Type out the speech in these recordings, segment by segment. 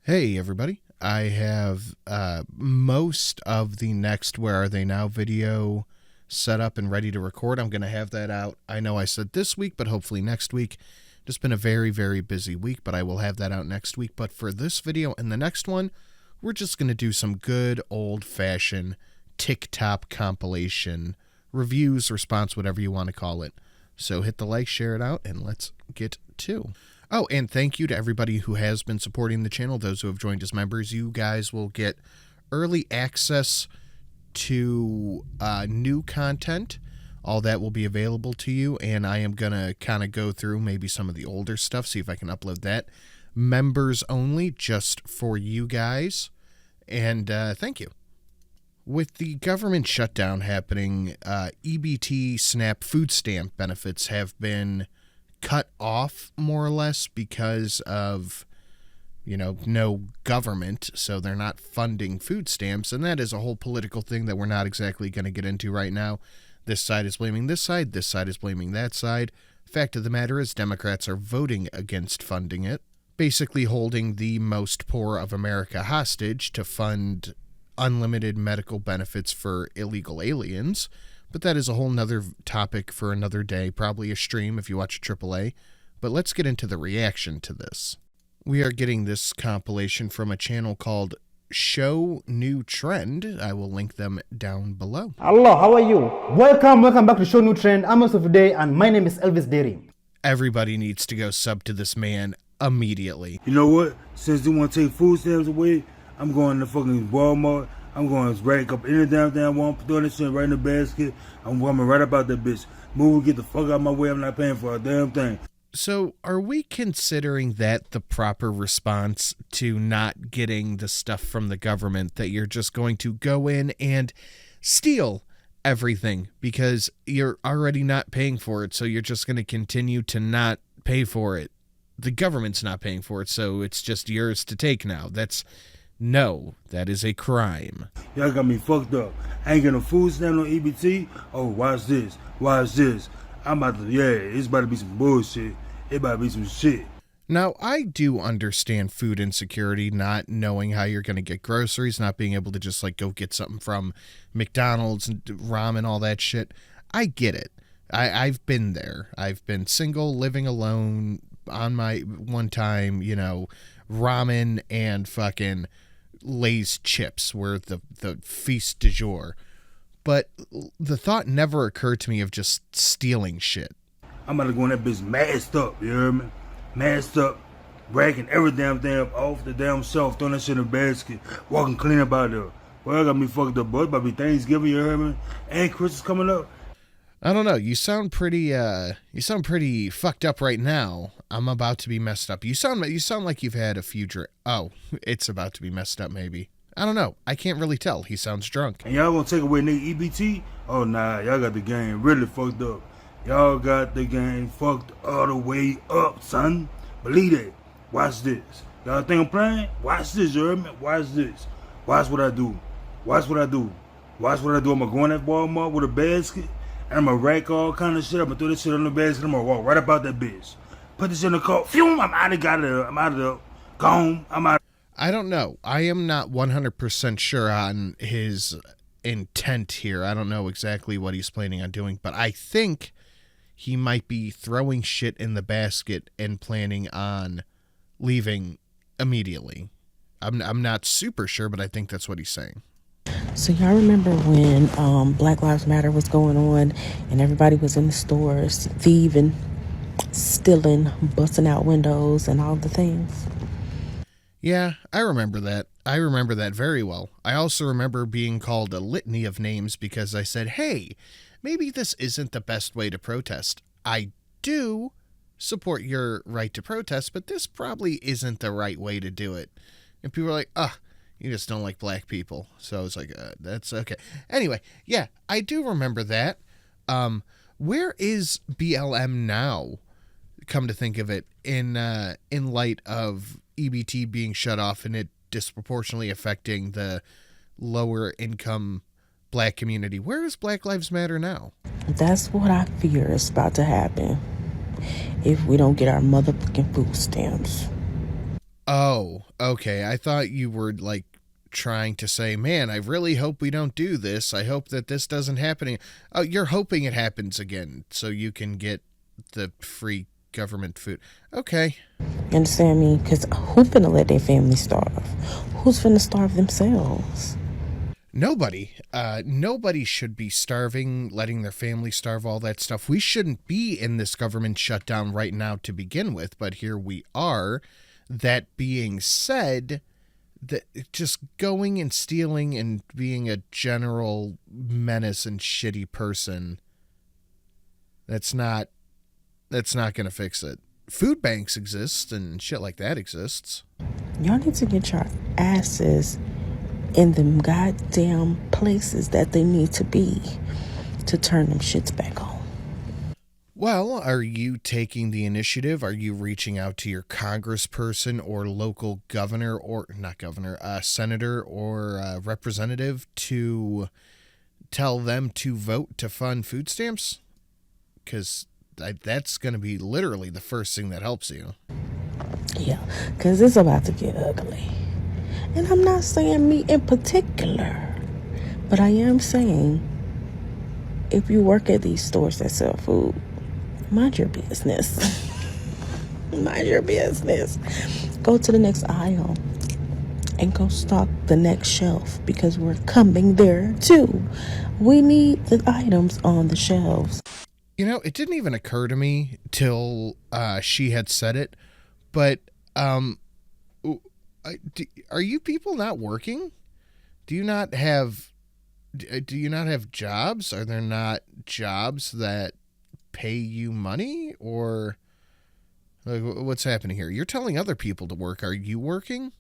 Hey everybody, I have most of the next Where Are They Now video set up and ready to record. I'm going to have that out. I know I said this week, but hopefully next week. Just been a very, very busy week, but I will have that out next week. But for this video and the next one, we're just going to do some good old-fashioned TikTok compilation reviews, response, whatever you want to call it. So hit the like, share it out, and let's get to. Oh, and thank you to everybody who has been supporting the channel, those who have joined as members. You guys will get early access to new content. All that will be available to you, and I am going to kind of go through maybe some of the older stuff, see if I can upload that. Members only, just for you guys, and thank you. With the government shutdown happening, EBT SNAP food stamp benefits have been cut off more or less because of, you know, no government, so they're not funding food stamps, and that is a whole political thing that we're not exactly going to get into right now. This side is blaming this side is blaming that side. Fact of the matter is Democrats are voting against funding it, basically holding the most poor of America hostage to fund unlimited medical benefits for illegal aliens. But that is a whole nother topic for another day, probably a stream if you watch AAA. But let's get into the reaction to this. We are getting this compilation from a channel called Show New Trend. I will link them down below. Hello, how are you? Welcome back to Show New Trend. I'm also today, and my name is Elvis Dairy. Everybody needs to go sub to this man immediately. You know what? Since they want to take food stamps away, I'm going to fucking Walmart. I'm going to rack up any damn thing I want, throw this shit right in the basket. I'm coming right about that bitch. Move, get the fuck out of my way. I'm not paying for a damn thing. So are we considering that the proper response to not getting the stuff from the government, that you're just going to go in and steal everything because you're already not paying for it, so you're just going to continue to not pay for it? The government's not paying for it, so it's just yours to take now. No, that is a crime. Y'all got me fucked up. I ain't getting a food stamp on EBT. Oh, watch this. Watch this. I'm about to, it's about to be some bullshit. It about to be some shit. Now, I do understand food insecurity, not knowing how you're going to get groceries, not being able to just like go get something from McDonald's and ramen, all that shit. I get it. I've been there. I've been single, living alone on my one time, you know, ramen and fucking Lay's chips were the feast du jour. But the thought never occurred to me of just stealing shit. I'm about to go in that bitch masked up, you hear me? Masked up, racking every damn thing up off the damn shelf, throwing that shit in a basket, walking clean about there. Well, I got me fucked up, boy. It's about to be Thanksgiving, you hear me? And Christmas coming up. I don't know. You sound pretty fucked up right now. I'm about to be messed up. You sound like you've had a few Oh, it's about to be messed up maybe. I don't know. I can't really tell. He sounds drunk. And y'all gonna take away nigga EBT? Oh, nah. Y'all got the game really fucked up. Y'all got the game fucked all the way up, son. Believe it. Watch this. Y'all think I'm playing? Watch this, you heard me? Watch this. Watch what I do. Watch what I do. Watch what I do. I'm gonna go in that Walmart with a basket, and I'm gonna rack all kind of shit. I'm gonna throw this shit on the basket. I'm gonna walk right about that bitch. Put this in the car. Phew, I'm out of there. I'm out of there. Go home. I'm out. I don't know. I am not 100% sure on his intent here. I don't know exactly what he's planning on doing, but I think he might be throwing shit in the basket and planning on leaving immediately. I'm not super sure, but I think that's what he's saying. So y'all remember when Black Lives Matter was going on and everybody was in the stores thieving, stealing, busting out windows and all the things? Yeah, I remember that. I remember that very well. I also remember being called a litany of names because I said, hey, maybe this isn't the best way to protest. I do support your right to protest, but this probably isn't the right way to do it. And people are like, you just don't like black people. So I was like, that's okay. Anyway, yeah, I do remember that. Where is BLM now, come to think of it, in light of EBT being shut off and it disproportionately affecting the lower income black community? Where is Black Lives Matter now? That's what I fear is about to happen if we don't get our motherfucking food stamps. Oh, okay. I thought you were like trying to say, man, I really hope we don't do this. I hope that this doesn't happen. Oh, you're hoping it happens again so you can get the free government food. Okay. You understand me? Because who finna let their family starve? Who's finna starve themselves? Nobody. Nobody should be starving, letting their family starve, all that stuff. We shouldn't be in this government shutdown right now to begin with, but here we are. That being said, that just going and stealing and being a general menace and shitty person, that's not going to fix it. Food banks exist and shit like that exists. Y'all need to get your asses in them goddamn places that they need to be to turn them shits back on. Well, are you taking the initiative? Are you reaching out to your congressperson or local governor or not governor, senator or representative to tell them to vote to fund food stamps? Because that's going to be literally the first thing that helps you. Yeah, because it's about to get ugly. And I'm not saying me in particular, but I am saying if you work at these stores that sell food, mind your business. Mind your business. Go to the next aisle and go stock the next shelf because we're coming there too. We need the items on the shelves. You know, it didn't even occur to me till she had said it, but are you people not working? Do you not have jobs? Are there not jobs that pay you money? Or like, what's happening here? You're telling other people to work. Are you working?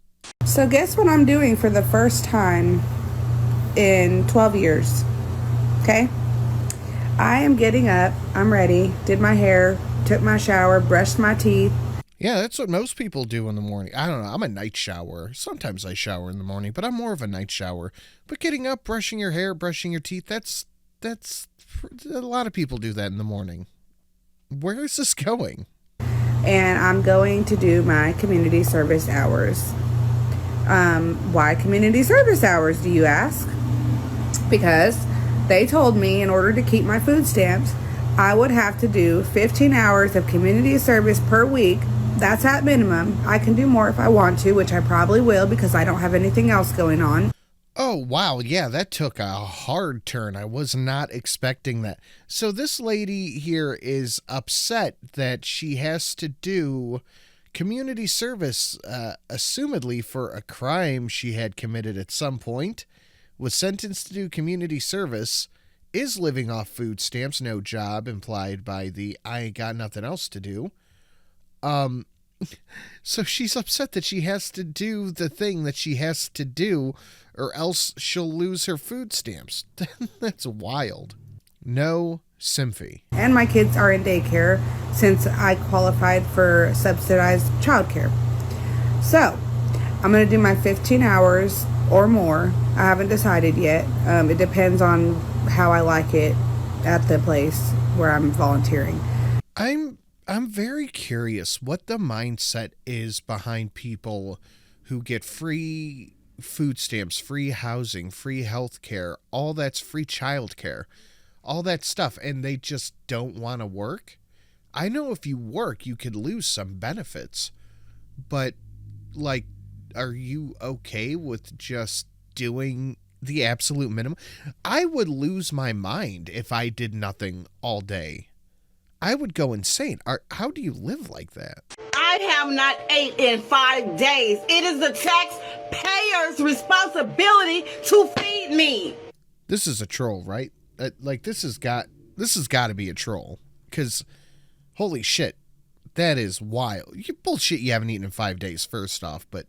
So guess what I'm doing for the first time in 12 years? Okay? I am getting up. I'm ready. Did my hair. Took my shower. Brushed my teeth. Yeah, that's what most people do in the morning. I don't know. I'm a night shower. Sometimes I shower in the morning, but I'm more of a night shower. But getting up, brushing your hair, brushing your teeth, that's a lot of people do that in the morning. Where is this going? And I'm going to do my community service hours. Why community service hours, do you ask? Because they told me in order to keep my food stamps, I would have to do 15 hours of community service per week. That's at minimum. I can do more if I want to, which I probably will because I don't have anything else going on. Oh, wow. Yeah, that took a hard turn. I was not expecting that. So this lady here is upset that she has to do community service, assumedly for a crime she had committed at some point, was sentenced to do community service, is living off food stamps, no job, implied by the I ain't got nothing else to do. So she's upset that she has to do the thing that she has to do or else she'll lose her food stamps. That's wild. No sympathy. And my kids are in daycare since I qualified for subsidized childcare. So I'm going to do my 15 hours or more. I haven't decided yet. It depends on how I like it at the place where I'm volunteering. I'm very curious what the mindset is behind people who get free food stamps, free housing, free health care, all that's free child care, all that stuff, and they just don't want to work. I know if you work, you could lose some benefits, but, like, are you okay with just doing the absolute minimum? I would lose my mind if I did nothing all day. I would go insane. How do you live like that? I have not ate in 5 days. It is the taxpayer's responsibility to feed me. This is a troll, right? This has got to be a troll. Because, holy shit, that is wild. Bullshit you haven't eaten in 5 days, first off, but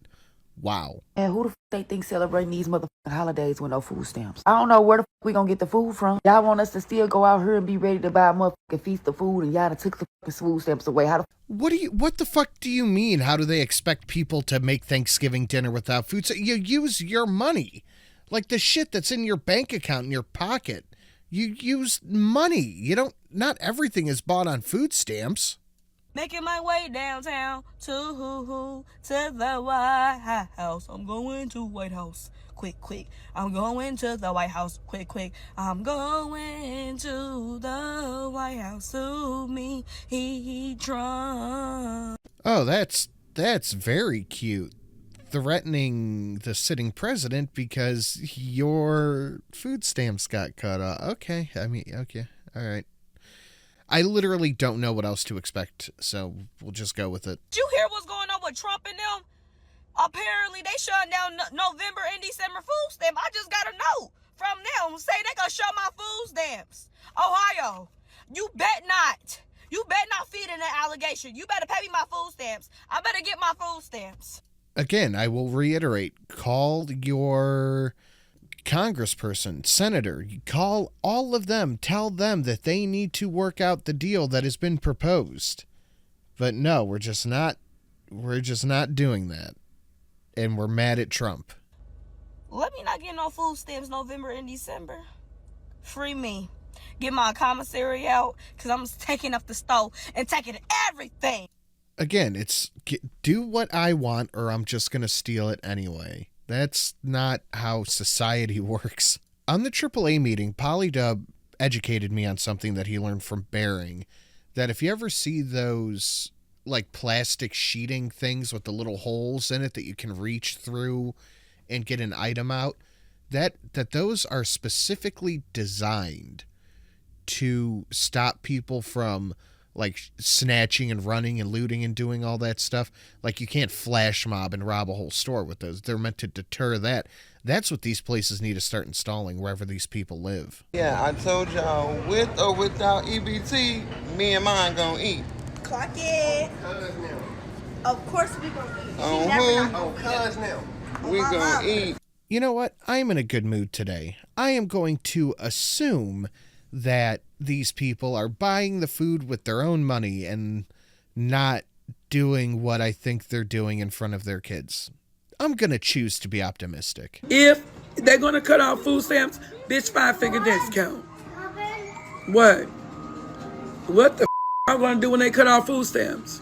wow. And who the fuck they think celebrating these motherfucking holidays with no food stamps? I don't know where the fuck we gonna get the food from. Y'all want us to still go out here and be ready to buy a motherfucking feast of food and y'all done took the fucking food stamps away. How the What the fuck do you mean? How do they expect people to make Thanksgiving dinner without food? So you use your money. Like the shit that's in your bank account in your pocket. You use money. Not everything is bought on food stamps. Making my way downtown to the White House. I'm going to White House. Quick, quick. I'm going to the White House. Quick, quick. I'm going to the White House. To me, Trump. Oh, that's very cute. Threatening the sitting president because your food stamps got cut off. Okay, I mean, okay, all right. I literally don't know what else to expect, so we'll just go with it. Did you hear what's going on with Trump and them? Apparently, they shut down November and December food stamp. I just got a note from them saying they gonna shut my food stamps. Ohio, you bet not. You bet not feed in that allegation. You better pay me my food stamps. I better get my food stamps. Again, I will reiterate, call your congressperson, senator, call all of them, tell them that they need to work out the deal that has been proposed. But no, we're just not doing that. And we're mad at Trump. Let me not get no food stamps November and December. Free me. Get my commissary out, because I'm taking up the stove and taking everything. Again, it's do what I want or I'm just going to steal it anyway. That's not how society works. On the AAA meeting, Polydub educated me on something that he learned from Bearing, that if you ever see those like plastic sheeting things with the little holes in it that you can reach through and get an item out, that those are specifically designed to stop people from like snatching and running and looting and doing all that stuff. Like you can't flash mob and rob a whole store with those. They're meant to deter that. That's what these places need to start installing wherever these people live. Yeah, I told y'all, with or without EBT, me and mine gonna eat. Clock it. Of course we gonna eat. On who? On cuz now. We gonna eat. You know what? I'm in a good mood today. I am going to assume that these people are buying the food with their own money and not doing what I think they're doing in front of their kids. I'm going to choose to be optimistic. If they're going to cut off food stamps, bitch, 5-figure discount. What? What the I'm going to do when they cut off food stamps?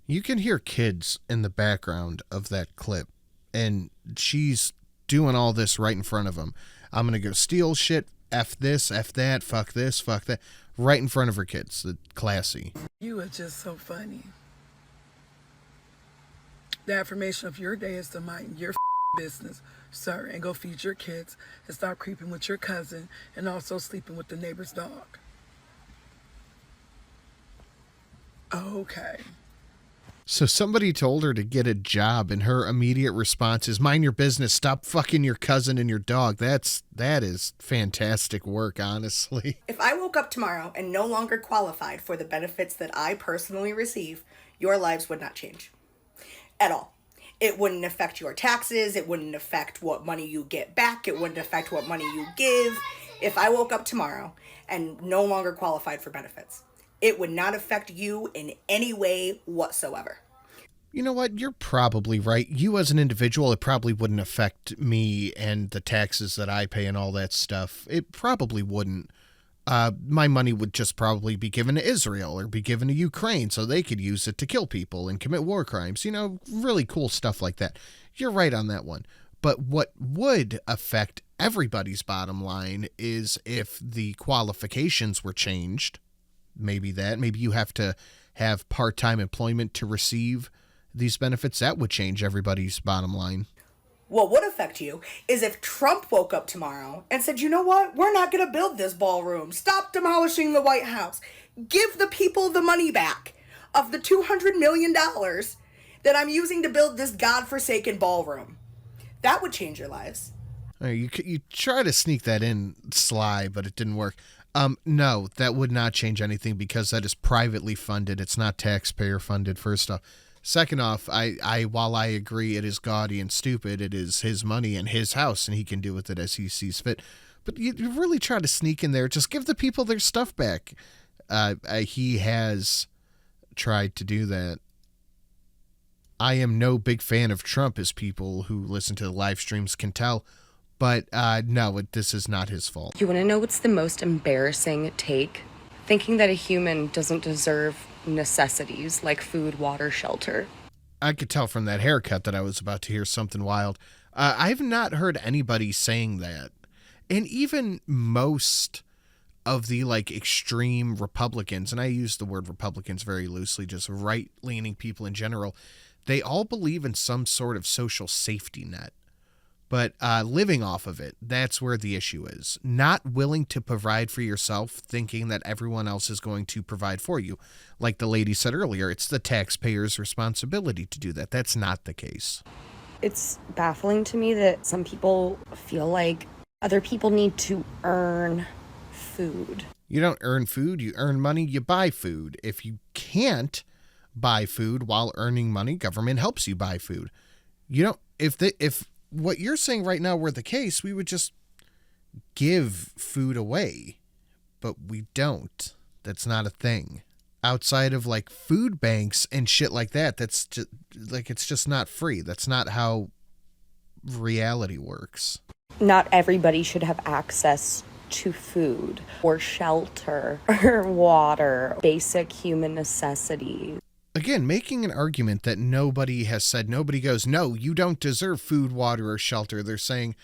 You can hear kids in the background of that clip, and she's doing all this right in front of them. I'm going to go steal shit, F this, F that, fuck this, fuck that, right in front of her kids. Classy. You are just so funny. The affirmation of your day is to mind your business, sir, and go feed your kids and stop creeping with your cousin and also sleeping with the neighbor's dog. Okay. So somebody told her to get a job, and her immediate response is, mind your business, stop fucking your cousin and your dog. That is fantastic work, honestly. If I woke up tomorrow and no longer qualified for the benefits that I personally receive, your lives would not change. At all. It wouldn't affect your taxes. It wouldn't affect what money you get back. It wouldn't affect what money you give. If I woke up tomorrow and no longer qualified for benefits, it would not affect you in any way whatsoever. You know what? You're probably right. You as an individual, it probably wouldn't affect me and the taxes that I pay and all that stuff. It probably wouldn't. My money would just probably be given to Israel or be given to Ukraine so they could use it to kill people and commit war crimes. You know, really cool stuff like that. You're right on that one. But what would affect everybody's bottom line is if the qualifications were changed. Maybe you have to have part-time employment to receive these benefits. That would change everybody's bottom line. What would affect you is if Trump woke up tomorrow and said, you know what? We're not going to build this ballroom. Stop demolishing the White House. Give the people the money back of the $200 million that I'm using to build this godforsaken ballroom. That would change your lives. You try to sneak that in sly, but it didn't work. No, that would not change anything because that is privately funded. It's not taxpayer funded, first off. Second off, while I agree it is gaudy and stupid, it is his money and his house, and he can do with it as he sees fit. But you really try to sneak in there. Just give the people their stuff back. He has tried to do that. I am no big fan of Trump, as people who listen to the live streams can tell. But no, this is not his fault. You want to know what's the most embarrassing take thinking that a human doesn't deserve necessities like food, water, shelter. I could tell from that haircut that I was about to hear something wild. I've not heard anybody saying that. And even most of the like extreme Republicans, and I use the word Republicans very loosely, just right-leaning people in general, they all believe in some sort of social safety net. But living off of it, that's where the issue is. Not willing to provide for yourself, thinking that everyone else is going to provide for you. Like the lady said earlier, it's the taxpayer's responsibility to do that. That's not the case. It's baffling to me that some people feel like other people need to earn food. You don't earn food, you earn money, you buy food. If you can't buy food while earning money, government helps you buy food. You don't, if what you're saying right now were the case, we would just give food away, but we don't. That's not a thing. Outside of like food banks and shit like that, that's just like, it's just not free. That's not how reality works. Not everybody should have access to food or shelter or water, basic human necessities. Again, making an argument that nobody has said, nobody goes, no, you don't deserve food, water, or shelter. They're saying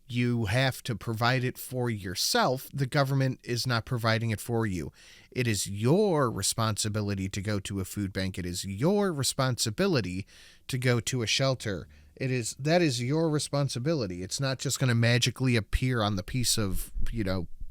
you have to provide it for yourself. The government is not providing it for you. It is your responsibility to go to a food bank. It is your responsibility to go to a shelter. That is your responsibility. It's not just going to magically appear on the piece of,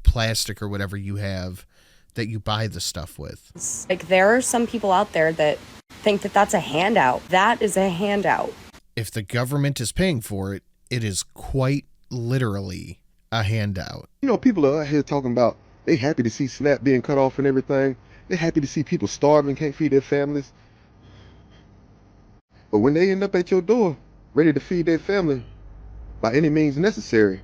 plastic or whatever you have that you buy the stuff with. Like, there are some people out there that think that that's a handout. That is a handout. If the government is paying for it, it is quite literally a handout. People are out here talking about they happy to see SNAP being cut off and everything. They're happy to see people starving, can't feed their families. But when they end up at your door, ready to feed their family by any means necessary,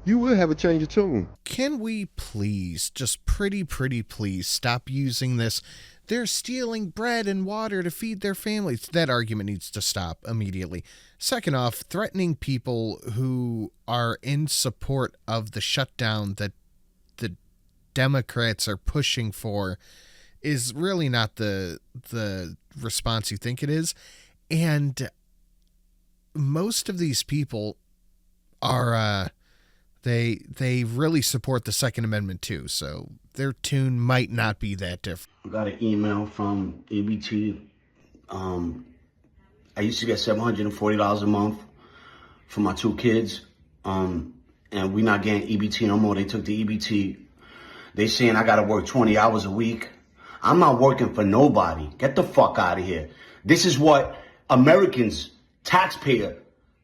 you will have a change of tune. Can we please, just pretty please, stop using this, they're stealing bread and water to feed their families? That argument needs to stop immediately. Second off, threatening people who are in support of the shutdown that the Democrats are pushing for is really not the response you think it is. And most of these people are they really support the Second Amendment too, so their tune might not be that different. I got an email from EBT. I used to get $740 a month for my 2 kids, and we not getting EBT no more. They took the EBT. They saying I gotta work 20 hours a week. I'm not working for nobody. Get the fuck out of here. This is what Americans, taxpayer,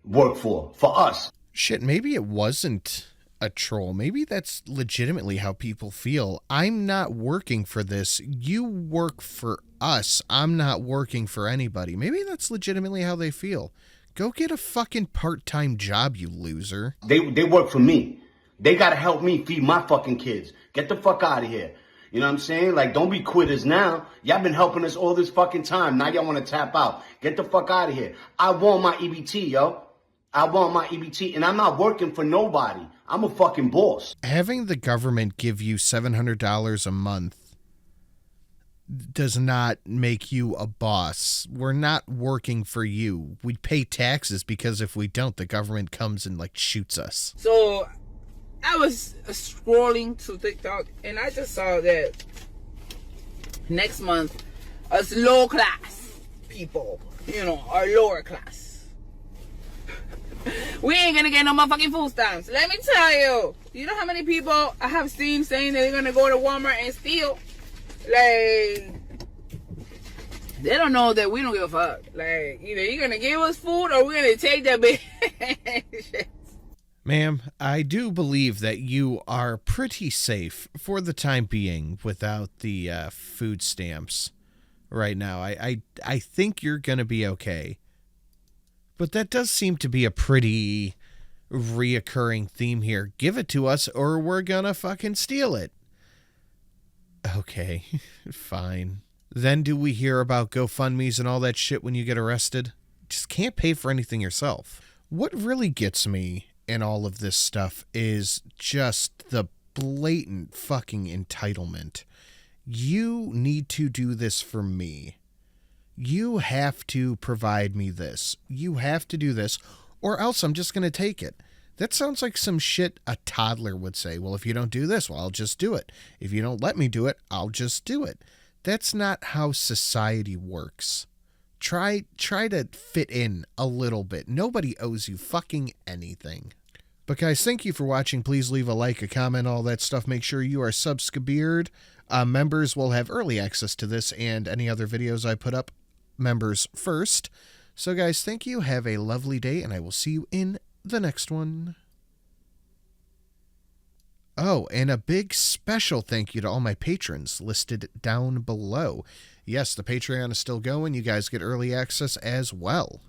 work for us. Shit, maybe it wasn't a troll. Maybe that's legitimately how people feel. I'm not working for this. You work for us. I'm not working for anybody. Maybe that's legitimately how they feel. Go get a fucking part-time job, you loser. They work for me. They gotta help me feed my fucking kids. Get the fuck out of here. You know what I'm saying? Like, don't be quitters now. Y'all been helping us all this fucking time. Now y'all want to tap out. Get the fuck out of here. I want my EBT, yo. I want my EBT, and I'm not working for nobody. I'm a fucking boss. Having the government give you $700 a month does not make you a boss. We're not working for you. We pay taxes because if we don't, the government comes and like shoots us. So I was scrolling to TikTok and I just saw that next month us low class people, our lower class, we ain't gonna get no motherfucking food stamps. Let me tell you, you know how many people I have seen saying that they're gonna go to Walmart and steal? Like, they don't know that we don't give a fuck. Like, either you're gonna give us food or we're gonna take that bitch. Ma'am, I do believe that you are pretty safe for the time being without the food stamps right now. I think you're gonna be okay. But that does seem to be a pretty reoccurring theme here. Give it to us or we're gonna fucking steal it. Okay, fine. Then do we hear about GoFundMes and all that shit when you get arrested? Just can't pay for anything yourself. What really gets me in all of this stuff is just the blatant fucking entitlement. You need to do this for me. You have to provide me this. You have to do this, or else I'm just going to take it. That sounds like some shit a toddler would say. Well, if you don't do this, well, I'll just do it. If you don't let me do it, I'll just do it. That's not how society works. Try to fit in a little bit. Nobody owes you fucking anything. But guys, thank you for watching. Please leave a like, a comment, all that stuff. Make sure you are subscribed. Members will have early access to this and any other videos I put up. Members first. So guys, thank you. Have a lovely day, and I will see you in the next one. Oh, and a big special thank you to all my patrons listed down below. Yes, the Patreon is still going. You guys get early access as well.